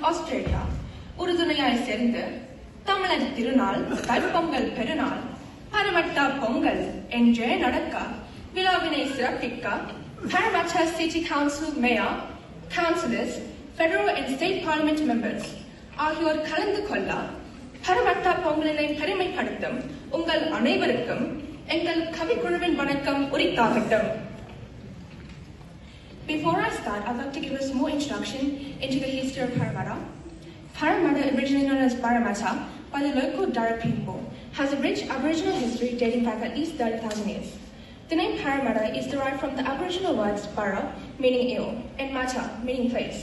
Australia உறுதுணையாய் சேர்ந்து தமிழர் திருநாள் தைப்பொங்கல் பெருநாள் பரமட்டா பொங்கல் என்றே நடக்க விழாவினை சிறப்பிக்க Parramatta City Council Mayor, Councillors, Federal and State Parliament Members ஆகியோர் கலந்து கொள்ள பரமட்டா பொங்கலினை பெருமைப்படுத்தும் உங்கள் அனைவருக்கும் எங்கள் கவிக்குழுவின் வணக்கம் உரித்தாகட்டும். Before I start, I'd like to give a small introduction into the history of Parramatta. Parramatta, originally known as Parramatta by the local Darra people, has a rich Aboriginal history dating back at least 30,000 years. The name Parramatta is derived from the Aboriginal words Barra, meaning ill, and Matta, meaning place,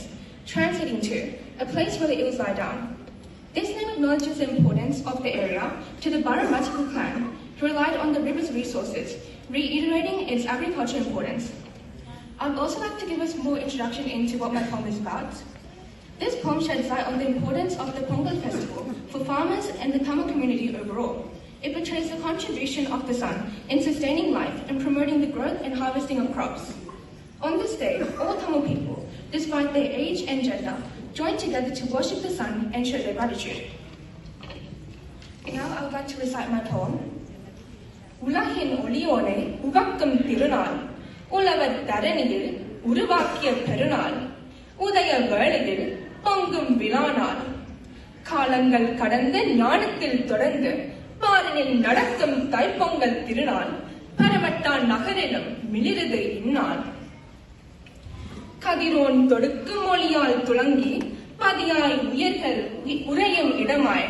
translating to a place where the ills lie down. This name acknowledges the importance of the area to the Barramatical clan, who relied on the river's resources, reiterating its agricultural importance. I'd also like to give a small introduction into what my poem is about. This poem sheds light on the importance of the Pongal festival for farmers and the Tamil community overall. It portrays the contribution of the sun in sustaining life and promoting the growth and harvesting of crops. On this day, all Tamil people, despite their age and gender, join together to worship the sun and show their gratitude. Now I would like to recite my poem. உலகின் ஒளியோனை உகக்கும் திருநாள் உழவர் தரணியில் உருவாக்கிய பெருநாள் உதய வேளையில் பொங்கும் விழாநாள் காலங்கள் கடந்து ஞானத்தில் தொடர்ந்து பாரனில் நடக்கும் தைப்பொங்கல் திருநாள் பரமட்டா நகரிலும் மிளிரது இந்நாள் கதிரோன் தொடுக்கும் மொழியால் துளங்கி பதியாய் உயர்கள் உறையும் இடமாய்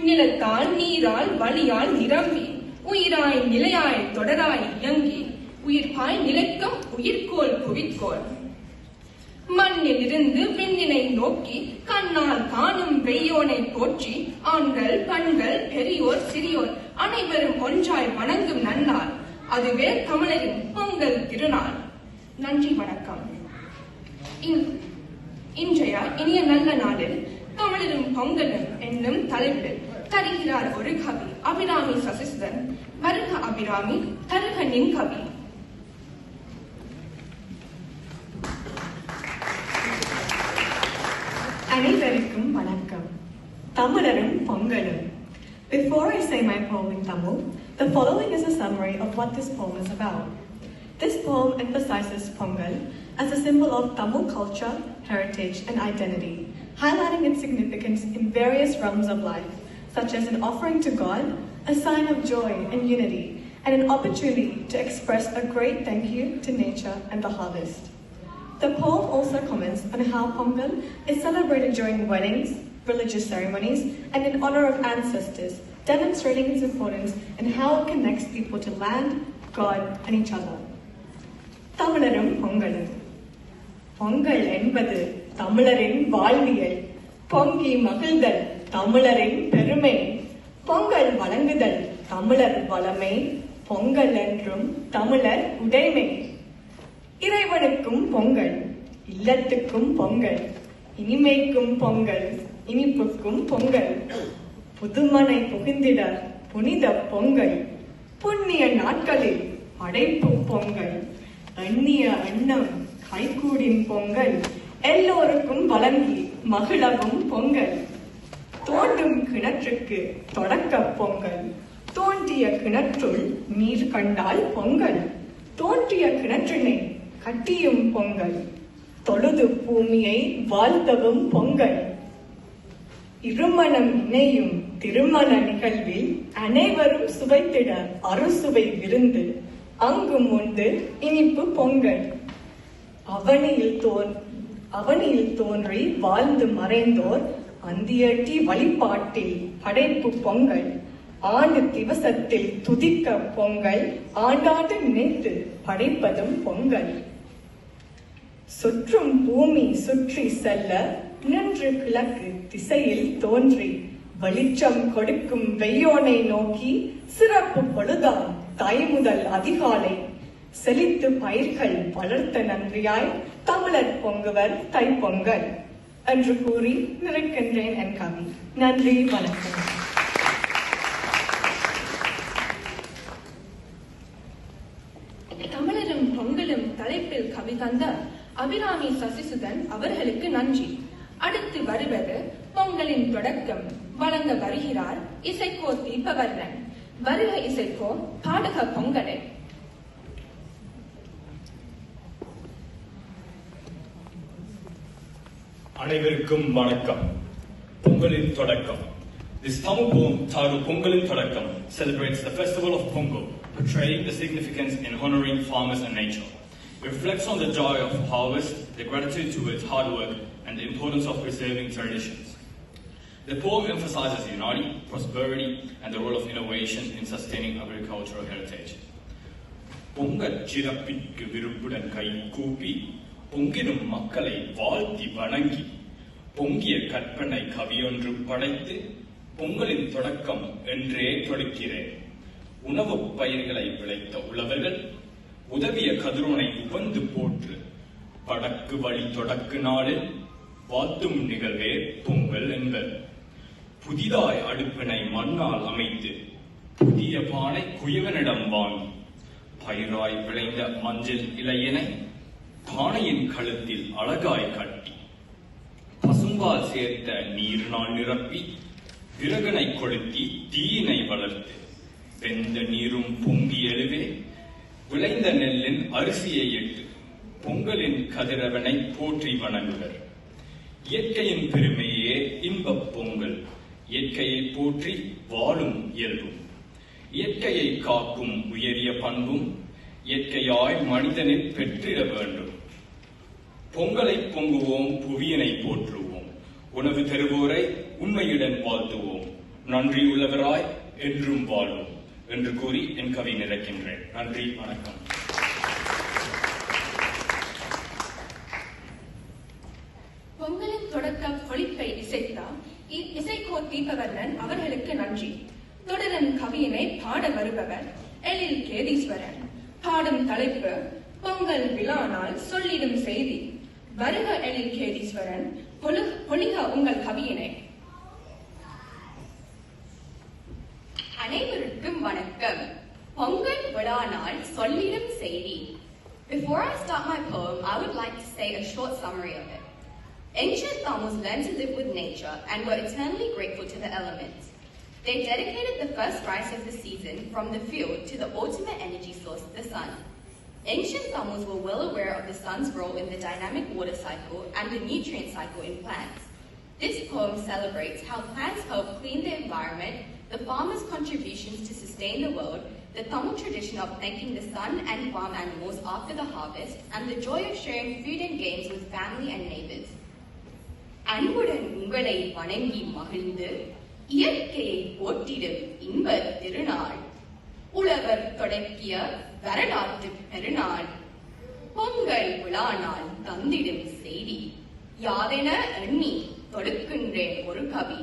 நிலத்தால் நீரால் வழியால் நிரம்பி உயிராய் நிலையாய் தொடராய் இயங்கி உயிர்ப்பாய் நிலைக்கும் உயிர்கோள் புவிக்கோள் மண்ணில் இருந்து விண்ணினை நோக்கி கண்ணால் காணும் வெய்யோனை போற்றி ஆண்கள் பெண்கள் பெரியோர் சிறியோர் அனைவரும் ஒன்றாய் வணங்கும் நன்னாள் அதுவே தமிழரின் பொங்கல் திருநாள். நன்றி, வணக்கம். இன்றைய இனிய நல்ல நாளில் தமிழரும் பொங்கலும் என்னும் தலைப்பில் தருகிறார் ஒரு கவி அபிராமி சசிசுதன். வருக அபிராமி, தருக நின் கவி. அனைவருக்கும் வணக்கம். தமிழரும் பொங்கலும். Before I say my poem in Tamil, the following is a summary of what this poem is about. This poem emphasizes Pongal as a symbol of Tamil culture, heritage, and identity, highlighting its significance in various realms of life, such as an offering to God, a sign of joy and unity, and an opportunity to express a great thank you to nature and the harvest. The poem also comments on how Pongal is celebrated during weddings, religious ceremonies, and in honor of ancestors, demonstrating its importance and how it connects people to land, God, and each other. தமிழரும் பொங்கலும். பொங்கல் என்பது தமிழரின் வாழ்வியல். பொங்கி மகிழ்தல் தமிழரின் பெருமை. பொங்கல் வழங்குதல் தமிழர் வளமை. பொங்கல் என்றும் தமிழர் உடைமை. இறைவனுக்கும் பொங்கல், இல்லத்துக்கும் பொங்கல், இனிமைக்கும் பொங்கல், இனிப்புக்கும் பொங்கல், புதுமனை புகுந்திட புனித பொங்கல், புண்ணிய நாட்களில் படைப்பு பொங்கல், எண்ணிய எண்ணம் கைகூடின் பொங்கல், எல்லோருக்கும் வழங்கி மகிழவும் பொங்கல், தோண்டும் கிணற்றுக்கு தொடக்க பொங்கல், தோன்றிய கிணற்றுள் நீர் கண்டால் பொங்கல், தோன்றிய கிணற்றினை கட்டியும் பொங்கல், தொழுது பூமியை வாழ்த்தவும் பொங்கல், இருமணம் இணையும் திருமண நிகழ்வில் அனைவரும் சுவைத்திட அறுசுவை விருந்து, அங்கும் உண்டு இனிப்பு பொங்கல், அவனியில் தோன்றி வாழ்ந்து மறைந்தோர் அந்தியட்டி வழிபாட்டில் படைப்பு பொங்கல், ஆண்டு திவசத்தில் துதிக்க பொங்கல், ஆண்டாண்டு நினைத்து படைப்பதும் பொங்கல், சுற்றும் பூமி சுற்றி செல்ல நின்று கிழக்கு திசையில் தோன்றி வெளிச்சம் கொடுக்கும் வெய்யோனை நோக்கி சிறப்பு பொழுதாம் தை முதல் அதிகாலை செழித்து பயிர்கள் வளர்த்த நன்றியாய் தமிழர் பொங்குவர் தைப்பொங்கல் என்று கூறி நிறைக்கின்றேன் என் கவி. நன்றி, வணக்கம். தமிழரும் பொங்கலும் தலைப்பில் கவி தந்த அபிராமி சசிசுதன் அவர்களுக்கு நன்றி. அடுத்து வருவது பொங்கலின் தொடக்கம். வழங்க வருகிறார் இசைக்கோ தீபவர்ணன். வருக இசைக்கோ, பாடுக பொங்கலை. அனைவருக்கும் வணக்கம். பொங்கலின் தொடக்கம். This Tamil poem titled Pongalin Thodakkam celebrates the festival of Pongal, portraying the significance in honoring farmers and nature. It reflects on the joy of harvest, the gratitude towards hard work, and the importance of preserving traditions. The poem emphasizes unity, prosperity, and the role of innovation in sustaining agricultural heritage. Pongal சிறப்பிற்கு விருப்புடன் கை கூப்பி பொங்கிடும் மக்களை வாழ்த்தி வணங்கி பொங்கிய கற்பனை கவியொன்று படைத்து பொங்கலின் தொடக்கம் என்றே தொடக்கிறேன். உணவு பயிர்களை விளைத்த உழவர்கள் உதவிய கதிரோனை உவந்து போற்று படக்கு வழி தொடக்கு நாளில் வாழ்த்தும் நிகழ்வே பொங்கல் என்பர். புதிதாய் அடுப்பினை மண்ணால் அமைத்து புதிய பானை குயவனிடம் வாங்கி பயிராய் விளைந்த மஞ்சள் இலையினை பானையின் கழுத்தில் அழகாய் கட்டி பசும்பால் சேர்த்த நீரினால் நிரப்பி விறகனை கொளுத்தி தீயினை வளர்த்து வெந்த நீரும் பொங்கி எழுவே விளைந்த நெல்லின் அரிசியை இட்டு பொங்கலின் கதிரவனை போற்றி வணங்குவர். இயற்கையின் பெருமையே இன்பப் பொங்கல். இயற்கையை போற்றி வாழும் இயல்பும் இயற்கையை காக்கும் உயரிய பண்பும் இயற்கையாய் மனிதனில் பெற்றிட வேண்டும். பொங்கலை பொங்குவோம், புவியினை போற்றுவோம், உணவு தருவோரை உண்மையுடன் வாழ்த்துவோம், நன்றி உள்ளவராய் என்றும் வாழ்வோம் என்று கூறி என் கவி நிறைக்கின்றேன். நன்றி, வணக்கம். பொங்கலின் தொடக்க பொழிப்பை இசைத்தார் இசைக்கோ தீபவர்ணன் அவர்களுக்கு நன்றி. தொடரும் கவியினை பாட வருபவர் எழில் கேதீஸ்வரன். பாடும் தலைப்பு பொங்கல் விழா நாள் சொல்லிடும் செய்தி. வருக எழில் கேதீஸ்வரன், பொழிக உங்கள் கவியினை. அனைவருக்கும் வணக்கம். பொங்கல் விழா நாள் சொல்லிடும் செய்தி. Before I start my poem, I would like to say a short summary of it. Ancient Tamils learned to live with nature and were eternally grateful to the elements. They dedicated the first rice of the season from the field to the ultimate energy source, the sun. Ancient Tamils were well aware of the sun's role in the dynamic water cycle and the nutrient cycle in plants. This poem celebrates how plants help clean the environment, the farmers' contributions to sustain the world, the Tamil tradition of thanking the sun and farm animals after the harvest, and the joy of sharing food and games with family and neighbors. அன்புடன் உங்களை வணங்கி மகிழ்ந்து இயற்கையை போற்றிடும் இன்பத் திருநாள், உழவர் தொடக்கிய வரலாற்று பெருநாள், பொங்கல் விழா நாள் தந்திடும் செய்தி யாதென எண்ணி தொடுக்கின்றேன் ஒரு கவி.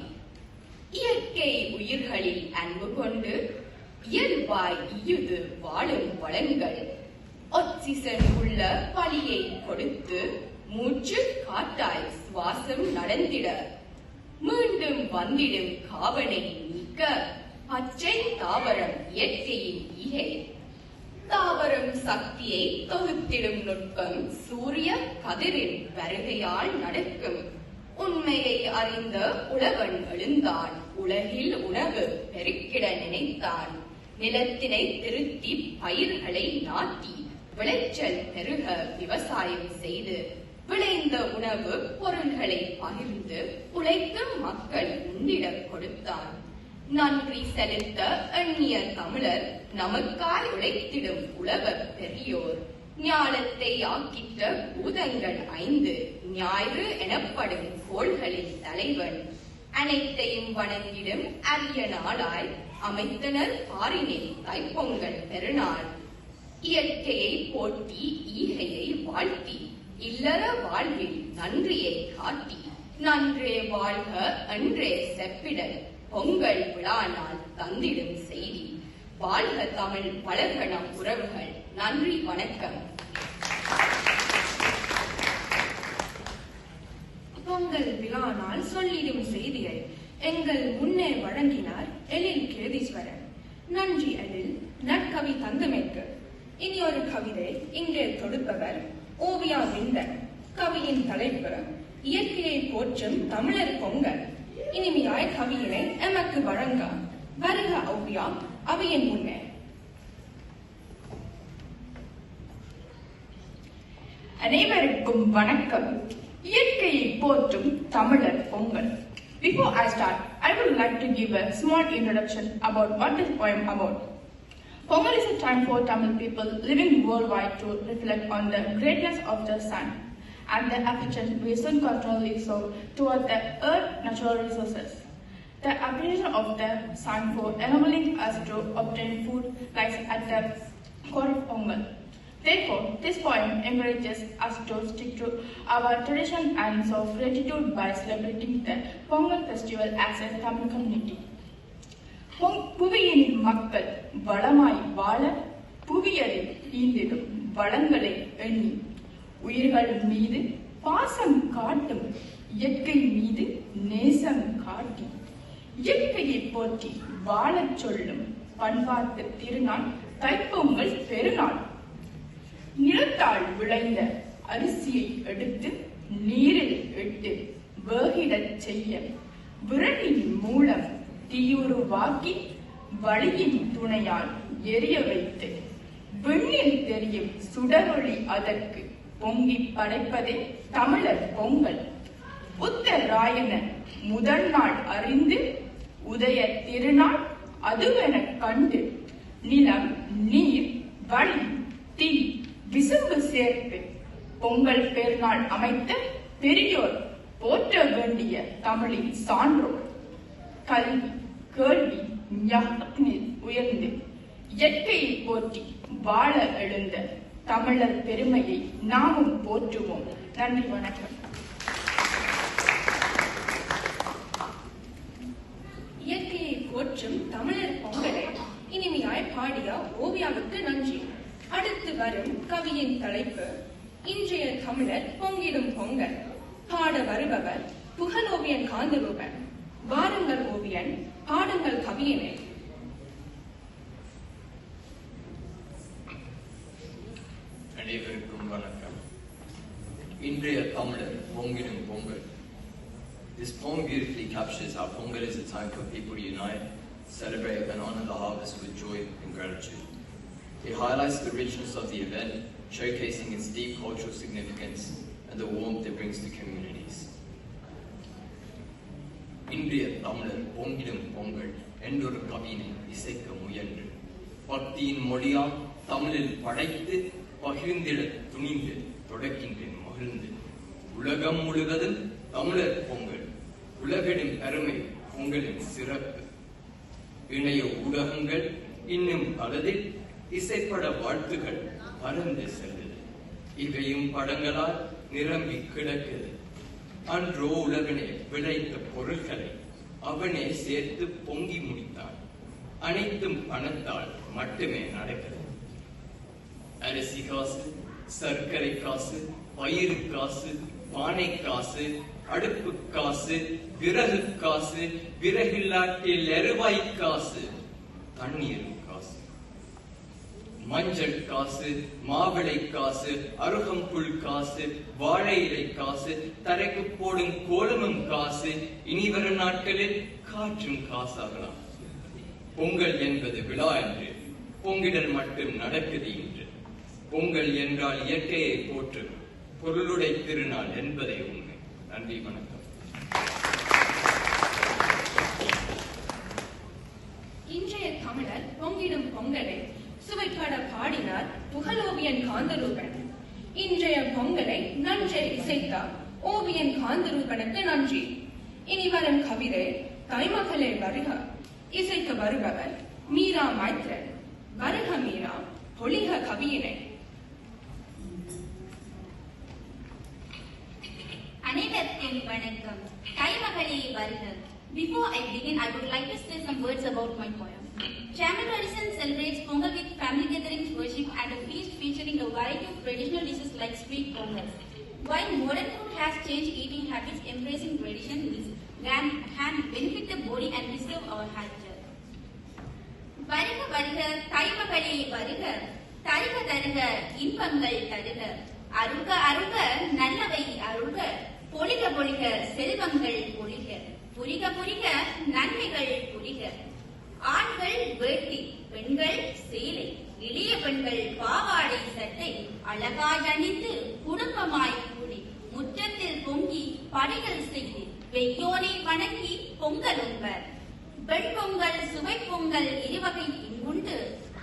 இயற்கை உயிர்களில் அன்பு கொண்டு இயல்பாய் இயுது வாழும் வளங்கள், ஆக்சிஜன் உள்ள பலியை கொடுத்து மூச்சு காட்டாய் சுவாசம் நடந்திட, மீண்டும் வந்திடும் காவனை நீக்க பச்சை தாவரம் இயற்கையின் ஈகை. தாவரம் சக்தியை தொகுத்திடும் நுட்பம் சூரிய கதிரின் வருகையால் நடக்கும். உண்மையை அறிந்த உழவன் எழுந்தான், உலகில் உணவு பெருக்கிட நினைத்தான். நிலத்தினை திருத்தி பயிர்களை நாட்டி விளைச்சல் பெருக விவசாயம் செய்து விளைந்த உணவு பொருள்களை பகிர்ந்து உழைக்கும் மக்கள் உண்டிடக் கொடுத்தான். நன்றி செலுத்த எண்ணிய தமிழர் நமக்காய் உழைத்திடும் உழவர் பெரியோர். ஞானத்தை ஆக்கிட்ட பூதங்கள் 5 ஞாயிறு எனப்படும் கோள்களின் தலைவன். அனைத்தையும் வணங்கிடும் அரிய நாளாய் அமைத்தனர் பாரினில் தைப்பொங்கல் பெருநாள். இயற்கையை போற்றி ஈகையை வாழ்த்தி இல்லற வாழ்வில் நன்றியை காட்டி, நன்றே வாழ்க அன்றே செப்பிடல் பொங்கல் விழா நாள் தந்திடும் செய்தி. வாழ்க தமிழ், வளர்க நம் உறவுகள். நன்றி, வணக்கம். பொங்கல் விழா நாள் சொல்லிடும் செய்தியை எங்கள் முன்னே வழங்கினார் எழில் கேதீஸ்வரன். நன்றி எழில், நற்கவி தந்தமைக்கு. இனி ஒரு கவிதை இங்கே தொடுப்பவர் ஓவியா விந்தன். கவியின் தலைப்பு இயற்கையை போற்றும் தமிழர் பொங்கல் இனிமையாய் கவியினை எமக்கு வழங்க வருக ஔவியா அவையின் முன்னே. அனைவருக்கும் வணக்கம். இயற்கையை போற்றும் தமிழர் Pongal. Before I start, I would like to give a small introduction about what this poem about. Pongal is a time for Tamil people living worldwide to reflect on the greatness of the sun and the affection we so constantly show toward the earth's natural resources. The appreciation of the sun for enabling us to obtain food lies at the core of Pongal. Therefore, this poem encourages us to stick to our tradition and show gratitude by celebrating the Pongal festival as a Tamil community. புவியின் மக்கள் வளமாய் வாழ புவியரில் ஈந்திடும் வளங்களை எண்ணி உயிர்கள் மீது பாசம் காட்டும் இயற்கை மீது நேசம் காட்டி இயற்கையை போற்றி வாழச் சொல்லும் பண்பாட்டு திருநாள் தைப்பொங்கல் பெருநாள். நிலத்தால் விளைந்த அரிசியை எடுத்து நீரில் இட்டு வேகிடச் செய்ய விரலின் மூலம் தீயுருவாக்கி வழியின் துணையால் எரிய வைத்து விண்ணில் தெரியும் சுடரொளி அதற்கு பொங்கி படைப்பதே தமிழர் பொங்கல். உத்தராயண முதல் நாள் அறிந்து உதய திருநாள் அதுவென கண்டு நிலம் நீர் வழி தீ விசும்பு சேர்த்து பொங்கல் பெருநாள் அமைத்த பெரியோர் போற்ற வேண்டிய தமிழின் சான்றோர். கல்வி கேள்வி ஞானத்தில் உயர்ந்து இயற்கையை போற்றி வாழ எழுந்த தமிழர் பெருமையை நாமும் போற்றுவோம். நன்றி, வணக்கம். இயற்கையை போற்றும் தமிழர் பொங்கலை இனிமையாய் பாடிய ஓவியாவுக்கு நன்றி. அடுத்து வரும் கவியின் தலைப்பு இன்றைய தமிழர் பொங்கிடும் பொங்கல். பாட வருபவர் புகழோவியன் காந்தரூபன். வாருங்கள் ஓவியன், பாடுங்கள் கவியினை. அனைவருக்கும் வணக்கம். இன்றைய தமிழர் பொங்கிடும் Pongal. This poem beautifully captures how Pongal is a time for people to unite, celebrate and honor the harvest with joy and gratitude. It highlights the richness of the event, showcasing its deep cultural significance and the warmth it brings to communities. இன்றைய தமிழர் பொங்கிடும் பொங்கல் என்றொரு கவியினை இசைக்க முயன்று பக்தியின் மொழியாம் தமிழில் படைத்து பகிர்ந்திட துணிந்து தொடக்கின்றேன் மகிழ்ந்து. உலகம் முழுவதும் தமிழர் பொங்கல், உலகிடும் பெருமை பொங்கலின் சிறப்பு. இணைய ஊடகங்கள் இன்னும் பலதில் இசைப்பட வாழ்த்துகள் பறந்து செல்லுது. இவையும் படங்களால் நிரம்பி கிடக்குது. அன்றோ உலகனே விளைத்த பொருட்களை அவனே சேர்த்து பொங்கி முடித்தான். அனைத்தும் பணத்தால் மட்டுமே நடக்கிறது. அரிசி காசு, சர்க்கரை காசு, பயிறு காசு, பானை காசு, அடுப்பு காசு, விறகு காசு, விறகில்லாட்டில் எருவாய் காசு, தண்ணீர் காசு, மஞ்சள் காசு, மாவிளை காசு, அருகம்புல் காசு, வாழை இலை காசு, தரைக்கு போடும் கோலமும் காசு, இனி வரும் நாட்களில் காற்றும் காசாகலாம். பொங்கல் என்பது விழா என்று பொங்கிடல் மட்டும் நடக்குது என்று. பொங்கல் என்றால் இயற்கையை போற்றும் பொருளுடை திருநாள் என்பதே உண்மை. நன்றி, வணக்கம். இன்றைய தமிழர் பொங்கிடும் பொங்கலை சுவைப்பட பாடினார் புகழோவியன் காந்தரூபன். இன்றைய பொங்கலை நன்றே இசைத்தார் ஓவியன் காந்தரூபனுக்கு நன்றி. இனி வரும் கவிதை தாய்மகளே வருக. இசைக்க வருபவர் மீரா மைத்ரன். வருக மீரா, பொழிக கவியினை. அனைவருக்கும் வணக்கம். தாய்மகளே வருக. Before I begin, I would like to say some words about my poem. Tamil tradition celebrates Pongal with family gatherings, worship, and a feast featuring a variety of traditional dishes like sweet pongal. While modern food has changed eating habits, embracing tradition can benefit the body and preserve our health. வருக வருக தாய்மகளே வருக, தருக தருக இன்பங்கள் தருக, அருக அருக நல்லவை அருக, பொழிக பொழிக செல்வங்கள் பொழிக, புரிக புரிக நன்மைகள் புரிக. ஆண்கள் வேட்டி, பெண்கள் சேலை, எளிய பெண்கள் பாவாடை சட்டை அழகாய் அணிந்து குடும்பமாய் கூடி முற்றத்தில் பொங்கி பணிகள் செய்து வெய்யோனை வணங்கி பொங்கல் உண்பர். வெண்பொங்கல், சுவை பொங்கல் இருவகை இங்குண்டு.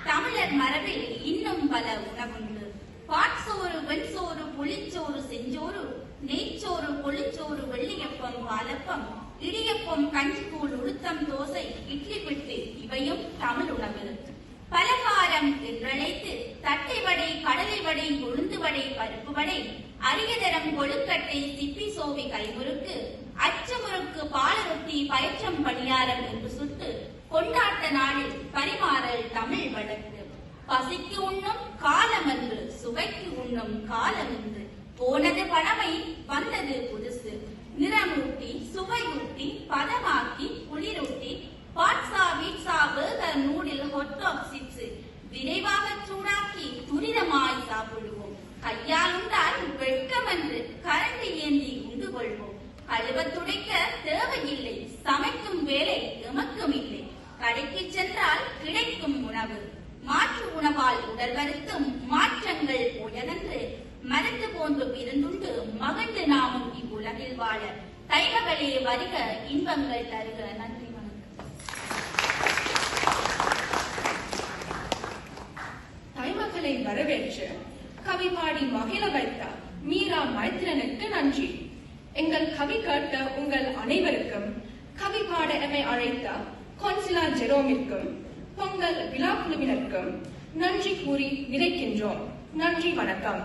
தமிழர் மரபில் இன்னும் பல உணவுண்டு. பாட்சோறு, வெண்சோறு, புளிச்சோறு, செஞ்சோறு, நெய்ச்சோறு, கொழுச்சோறு, வெள்ளியப்பம், பாலப்பம், இடியப்பம், கஞ்சிக்கூழ், உளுத்தம் தோசை, இட்லி பிட்டு இவையும் தமிழ் உணவு. பலகாரம் என்றழைத்து தட்டை வடை, கடலை வடை, உளுந்து வடை, பருப்பு வடை, அரியதரம், கொழுக்கட்டை, சிப்பி சோவி, கைமுறுக்கு, அச்சமுறுக்கு, பாலரொட்டி, பயற்றம் பணியாரம் என்று சுட்டு கொண்டாட்ட நாளில் பரிமாறல் தமிழ் வழக்கு. பசிக்கு உண்ணும் காலம் என்று, சுவைக்கு உண்ணும் காலம் என்று. போனது பழமை, வந்தது புதுசு. நிறமூட்டி, சுவையூட்டி, பதமாக்கி, குளிரூட்டி, பாட்சா, பீட்சா, பர்கர், நூடில், ஹொட்டாக், சிப்ஸ் விரைவாக சூடாக்கி துரிதமாய் சாப்பிடுவோம். கையால் உண்டால் வெட்கம் என்று கரண்டி ஏந்தி உண்டு கொள்வோம். கழுவ துடைக்க தேவையில்லை, சமைக்கும் வேலை எமக்கும் இல்லை. கடைக்கு சென்றால் கிடைக்கும் உணவு. மாற்று உணவால் உடல் வருத்தும் மாற்றங்கள் போயதென்று மருந்து போன்று விருந்துண்டு மகிழ்ந்து நாமும் இவ்வுலகில் வாழ. தைமகளே வருக, இன்பங்கள் தருக. நன்றி, வணக்கம். தைமகளை வரவேற்று கவி பாடி மகிழ வைத்த மீரா மைத்திரனுக்கு நன்றி. எங்கள் கவி கேட்ட உங்கள் அனைவருக்கும், கவி பாட எம்மை அழைத்த கொன்சிலா ஜெரோமிற்கும், பொங்கல் விழா குழுவினருக்கும் நன்றி கூறி நிறைக்கின்றோம். நன்றி, வணக்கம்.